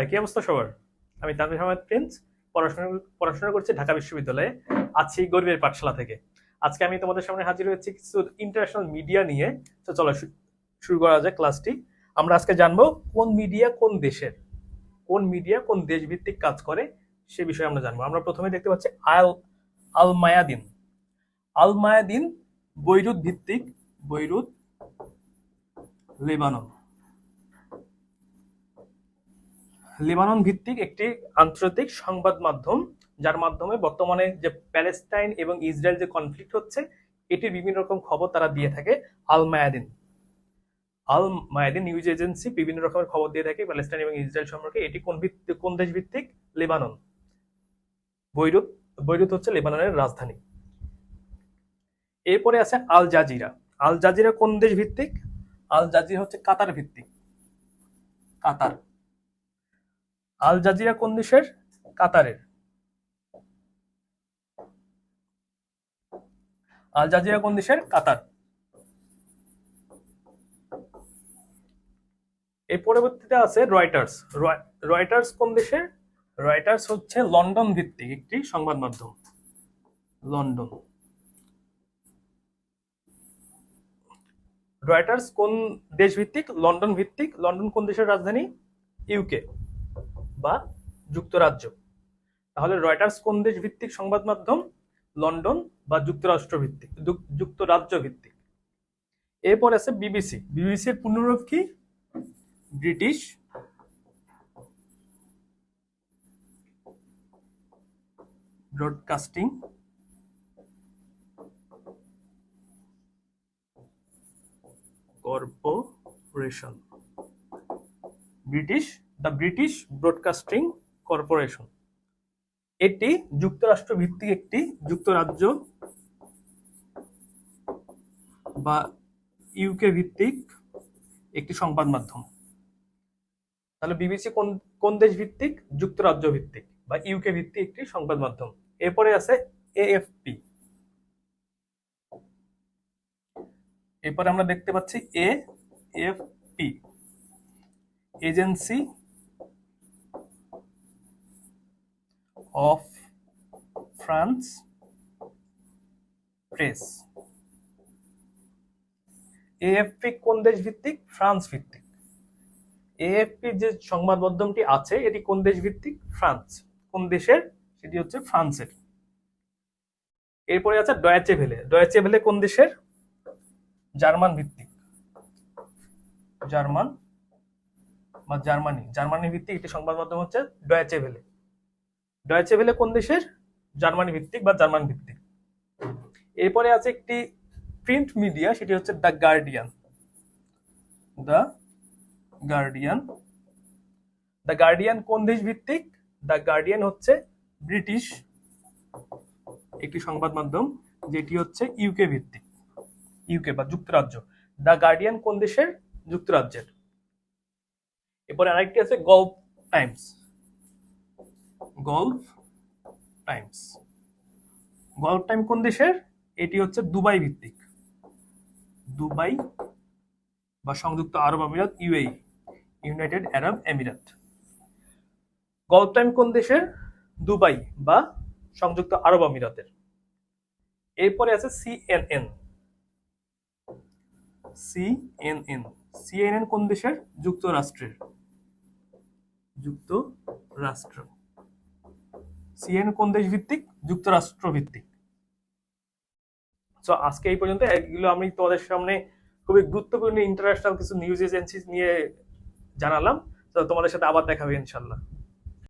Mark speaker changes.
Speaker 1: কি অবস্থা সবার? আমি তানভীর আহমেদ প্রিন্স, পড়াশোনা পড়াশোনা করছি ঢাকা বিশ্ববিদ্যালয়ে। আছি গরিবের পাঠশালা থেকে। আজকে আমি তোমাদের সামনে হাজির হয়েছি কিছু ইন্টারন্যাশনাল মিডিয়া নিয়ে। তো চলো শুরু করা যাক ক্লাসটি। আমরা আজকে জানবো কোন মিডিয়া কোন দেশের, কোন মিডিয়া কোন দেশ ভিত্তিক কাজ করে সে বিষয়ে আমরা জানবো। আমরা প্রথমে দেখতে পাচ্ছি আল মায়াদিন। আল মায়াদিন বৈরুত ভিত্তিক, বৈরুত, লেবানন। লেবানন ভিত্তিক একটি আন্তর্জাতিক সংবাদ মাধ্যম, যার মাধ্যমে বর্তমানে যে প্যালেস্টাইন এবং ইসরায়েল যে কনফ্লিক্ট হচ্ছে এটির বিভিন্ন রকম খবর তারা দিয়ে থাকে। আল মায়াদিন, আল মায়াদিন নিউজ এজেন্সি বিভিন্ন রকমের খবর দিয়ে থাকে প্যালেস্টাইন এবং ইসরায়েল সম্পর্কে। এটি কোন দেশ ভিত্তিক? লেবানন। বৈরুত, বৈরুত হচ্ছে লেবাননের রাজধানী। এরপরে আছে আল জাজিরা। আল জাজিরা কোন দেশ ভিত্তিক? আল জাজিরা হচ্ছে কাতার ভিত্তিক, কাতার। আল জাজিরা কোন দেশের? কাতারের। আল জাজিরা কোন দেশের? কাতার। এই পরবর্তীতে আছে রয়টার্স। রয়টার্স কোন দেশের? রয়টার্স হচ্ছে লন্ডন ভিত্তিক একটি সংবাদ মাধ্যম, লন্ডন। রয়টার্স কোন দেশ ভিত্তিক? লন্ডন ভিত্তিক। লন্ডন কোন দেশের রাজধানী? ইউকে বা যুক্তরাজ্য। তাহলে রয়টার্স কোন দেশ ভিত্তিক সংবাদ মাধ্যম? লন্ডন বা যুক্তরাষ্ট্র ভিত্তিক, যুক্তরাজ্য ভিত্তিক। এরপর আছে বিবিসি। বিবিসির পূর্ণরূপ কি? British broadcasting corporation. British broadcasting corporation. এটি যুক্তরাষ্ট্র ভিত্তিক একটি, যুক্তরাজ্য বা ইউকে ভিত্তিক একটি সংবাদ মাধ্যম। তাহলে বিবিসি কোন কোন দেশ ভিত্তিক? যুক্তরাজ্য ভিত্তিক বা ইউকে ভিত্তিক একটি সংবাদ মাধ্যম। এরপরে আছে এএফপি। এরপরে আমরা দেখতে পাচ্ছি AFP, agency of France press. AFP কোন দেশ ভিত্তিক? ফ্রান্স ভিত্তিক। এএফপি যে সংবাদ মাধ্যমটি আছে এটি কোন দেশ ভিত্তিক? ফ্রান্স। কোন দেশের? সেটি হচ্ছে ফ্রান্সের। এরপরে আছে ডয়েচে ভেলে। ডয়েচে ভেলে কোন দেশের? জার্মান ভিত্তিক, জার্মান বা জার্মানি ভিত্তিক একটি সংবাদ মাধ্যম হচ্ছে ডয়েচে ভেলে। ডয়েচে ভেলে কোন দেশের? জার্মানি ভিত্তিক বা জার্মান ভিত্তিক। এরপরে আছে একটি প্রিন্ট মিডিয়া, সেটি হচ্ছে the guardian. The guardian. The guardian কোন দেশ ভিত্তিক? দ্য গার্ডিয়ান হচ্ছে ব্রিটিশ একটি সংবাদ মাধ্যম, যেটি হচ্ছে ইউকে ভিত্তিক, ইউকে বা যুক্তরাজ্য। দ্য গার্ডিয়ান কোন দেশের? যুক্তরাজ্যের। এরপরে আরেকটি আছে golf Times. Golf Times. Golf time কোন দেশের? এটি হচ্ছে দুবাই ভিত্তিক, দুবাই বা সংযুক্ত আরব আমিরাত, ইউএই, ইউনাইটেড আরব এমিরাত। গলফ টাইম কোন দেশের? দুবাই বা সংযুক্ত আরব আমিরাতের। এরপরে আছে সিএনএন। সিএনএন, সিএনএন কোন দেশের? যুক্তরাষ্ট্রের, যুক্তরাষ্ট্র। সিএনএন কোন দেশ ভিত্তিক? যুক্তরাষ্ট্র ভিত্তিক। তো আজকে এই পর্যন্ত। এগুলো আমি তোমাদের সামনে খুবই গুরুত্বপূর্ণ ইন্টারন্যাশনাল কিছু নিউজ এজেন্সি নিয়ে জানালাম। তো তোমাদের সাথে আবার দেখা হবে ইনশাল্লাহ।